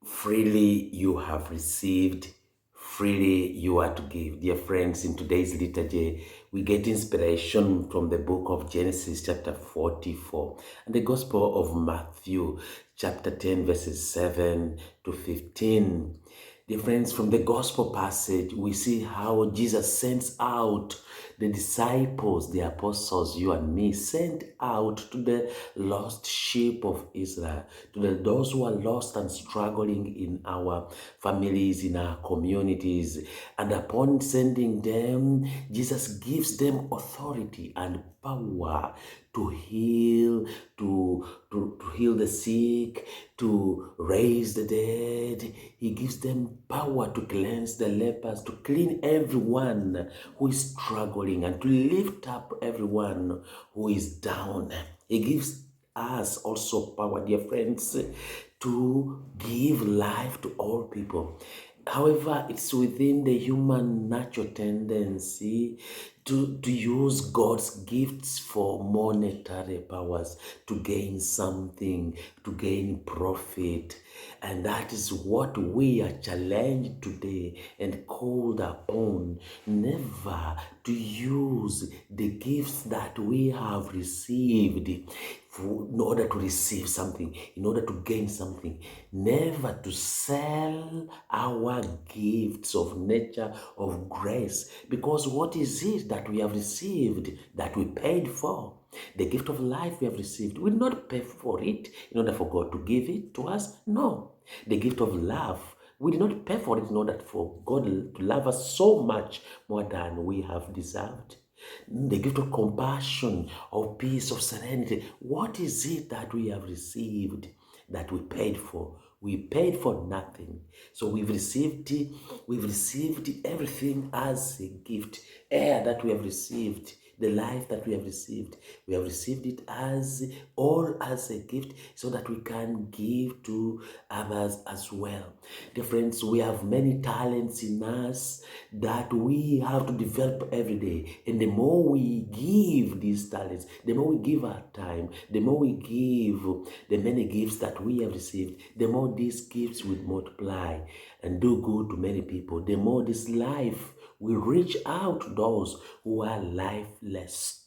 Freely you have received, freely you are to give. Dear friends, in today's liturgy, we get inspiration from the book of Genesis, chapter 44, and the Gospel of Matthew, chapter 10, verses 7 to 15. Dear friends, from the Gospel passage, we see how Jesus sends out the disciples, the apostles, you and me, sent out to the lost sheep of Israel, to those who are lost and struggling in our families, in our communities. And upon sending them, Jesus gives them authority and power to heal, to heal the sick, to raise the dead. He gives them power to cleanse the lepers, to clean everyone who is struggling, and to lift up everyone who is down. He gives us also power, dear friends, to give life to all people. However, it's within the human natural tendency to use God's gifts for monetary powers, to gain something, to gain profit. And that is what we are challenged today and called upon, never to use the gifts that we have received in order to receive something, in order to gain something, never to sell our gifts of nature, of grace, because what is it that we have received that we paid for? The gift of life we have received, we did not pay for it in order for God to give it to us. No. The gift of love, we did not pay for it in order for God to love us so much more than we have deserved. The gift of compassion, of peace, of serenity. What is it that we have received that we paid for? We paid for nothing. So we've received everything as a gift. Air that we have received, the life that we have received it as all as a gift, so that we can give to others as well. Dear friends, we have many talents in us that we have to develop every day. And the more we give these talents, the more we give our time, the more we give the many gifts that we have received, the more these gifts will multiply and do good to many people. The more this life will reach out to those who are lifeless.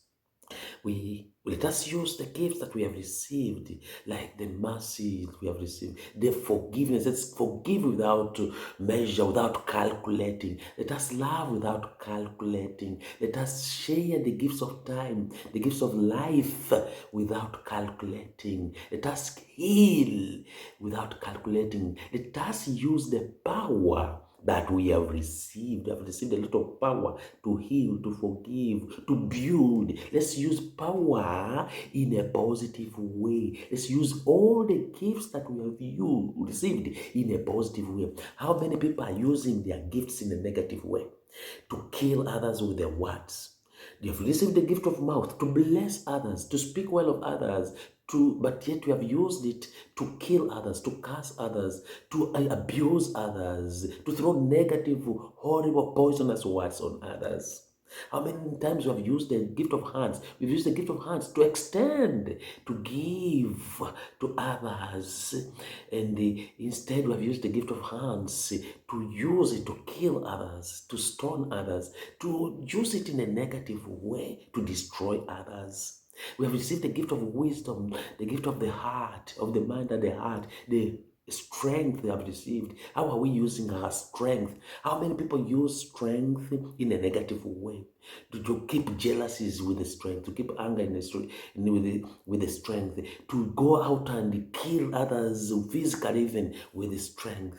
Let us use the gifts that we have received, like the mercy we have received, the forgiveness. Let's forgive without measure, without calculating. Let us love without calculating. Let us share the gifts of time, the gifts of life without calculating. Let us heal without calculating. Let us use the power that we have received. We have received a lot of power to heal, to forgive, to build. Let's use power in a positive way. Let's use all the gifts that we have received in a positive way. How many people are using their gifts in a negative way? To kill others with their words. They have received the gift of mouth to bless others, to speak well of others, but yet we have used it to kill others, to curse others, to abuse others, to throw negative, horrible, poisonous words on others. How many times we have used the gift of hands? We've used the gift of hands to extend, to give to others. And instead we have used the gift of hands to use it to kill others, to stone others, to use it in a negative way to destroy others. We have received the gift of wisdom, the gift of the heart, of the mind and the heart, the strength we have received. How are we using our strength? How many people use strength in a negative way? To keep jealousies with the strength, to keep anger in the strength, with the strength, to go out and kill others physically, even with the strength,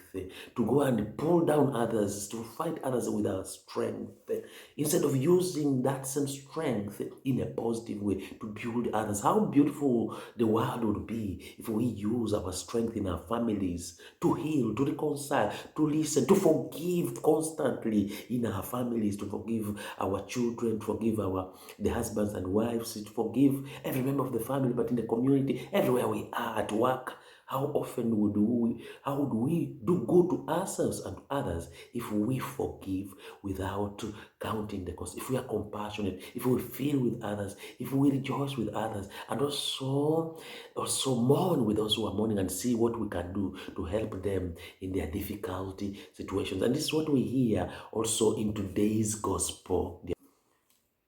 to go and pull down others, to fight others with our strength, instead of using that same strength in a positive way to build others. How beautiful the world would be if we use our strength in our families to heal, to reconcile, to listen, to forgive constantly in our families, to forgive our children, to forgive the husbands and wives, to forgive every member of the family, but in the community, everywhere we are, at work, How often how would we do good to ourselves and to others if we forgive without counting the cost? If we are compassionate, if we feel with others, if we rejoice with others, and also mourn with those who are mourning and see what we can do to help them in their difficulty situations. And this is what we hear also in today's gospel,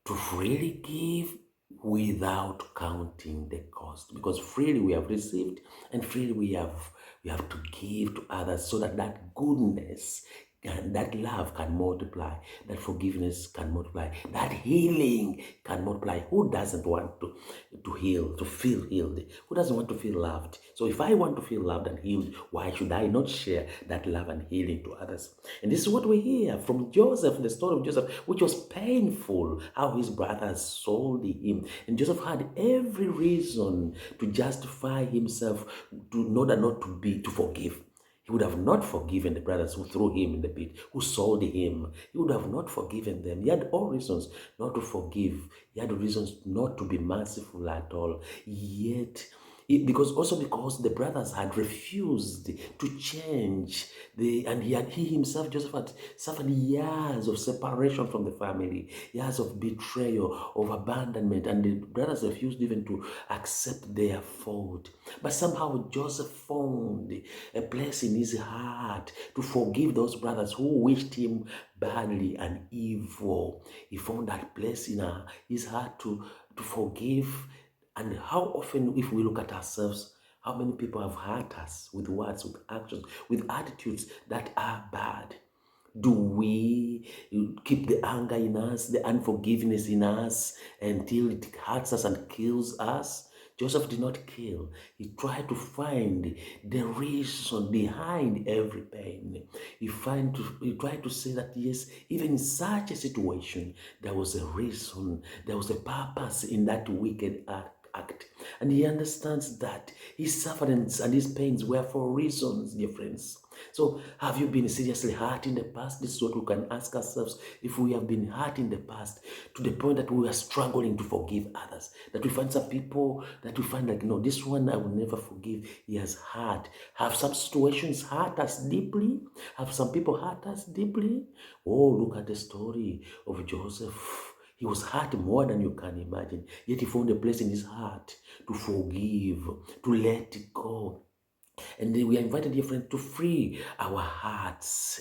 to freely give without counting the cost, because freely we have received and freely we have to give to others, so that that goodness and that love can multiply, that forgiveness can multiply, that healing can multiply. Who doesn't want to heal, to feel healed? Who doesn't want to feel loved? So if I want to feel loved and healed, why should I not share that love and healing to others? And this is what we hear from Joseph, the story of Joseph, which was painful, how his brothers sold him. And Joseph had every reason to justify himself, to in order not to forgive. He would have not forgiven the brothers who threw him in the pit, who sold him. He would have not forgiven them. He had all reasons not to forgive. He had reasons not to be merciful at all. Yet, because the brothers had refused to change, and he himself, Joseph, had suffered years of separation from the family, years of betrayal, of abandonment, and the brothers refused even to accept their fault. But somehow Joseph found a place in his heart to forgive those brothers who wished him badly and evil. He found that place in his heart to forgive. And how often, if we look at ourselves, how many people have hurt us with words, with actions, with attitudes that are bad? Do we keep the anger in us, the unforgiveness in us, until it hurts us and kills us? Joseph did not kill. He tried to find the reason behind every pain. He tried to say that yes, even in such a situation, there was a reason, there was a purpose in that wicked act. And he understands that his sufferings and his pains were for reasons, dear friends. So, have you been seriously hurt in the past? This is what we can ask ourselves. If we have been hurt in the past to the point that we are struggling to forgive others, that we find some people that we find like, no, this one I will never forgive. He has hurt. Have some situations hurt us deeply? Have some people hurt us deeply? Oh, look at the story of Joseph. He was hurt more than you can imagine. Yet he found a place in his heart to forgive, to let it go. And then we are invited, dear friend, to free our hearts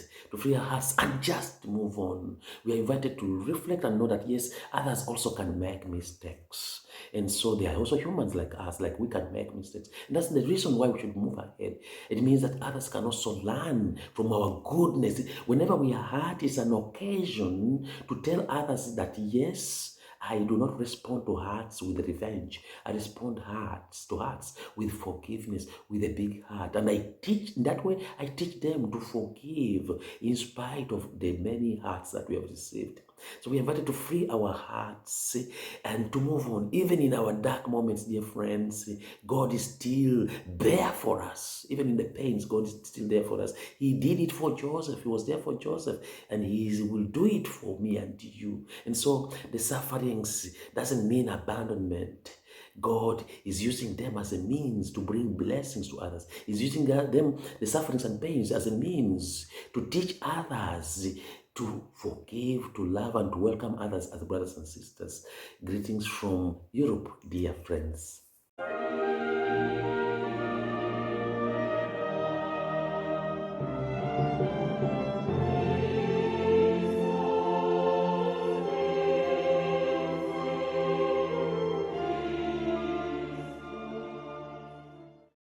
and just move on. We are invited to reflect and know that yes, others also can make mistakes. And so they are also humans like us, like we can make mistakes. And that's the reason why we should move ahead. It means that others can also learn from our goodness. Whenever we are hurt, it's an occasion to tell others that yes, I do not respond to hearts with revenge. I respond to hearts with forgiveness, with a big heart. And I teach, in that way, I teach them to forgive in spite of the many hearts that we have received. So we are invited to free our hearts and to move on. Even in our dark moments, dear friends, God is still there for us. Even in the pains, God is still there for us. He did it for Joseph. He was there for Joseph. And He will do it for me and you. And so the sufferings doesn't mean abandonment. God is using them as a means to bring blessings to others. He's using them, the sufferings and pains, as a means to teach others to forgive, to love, and to welcome others as brothers and sisters. Greetings from Europe, dear friends.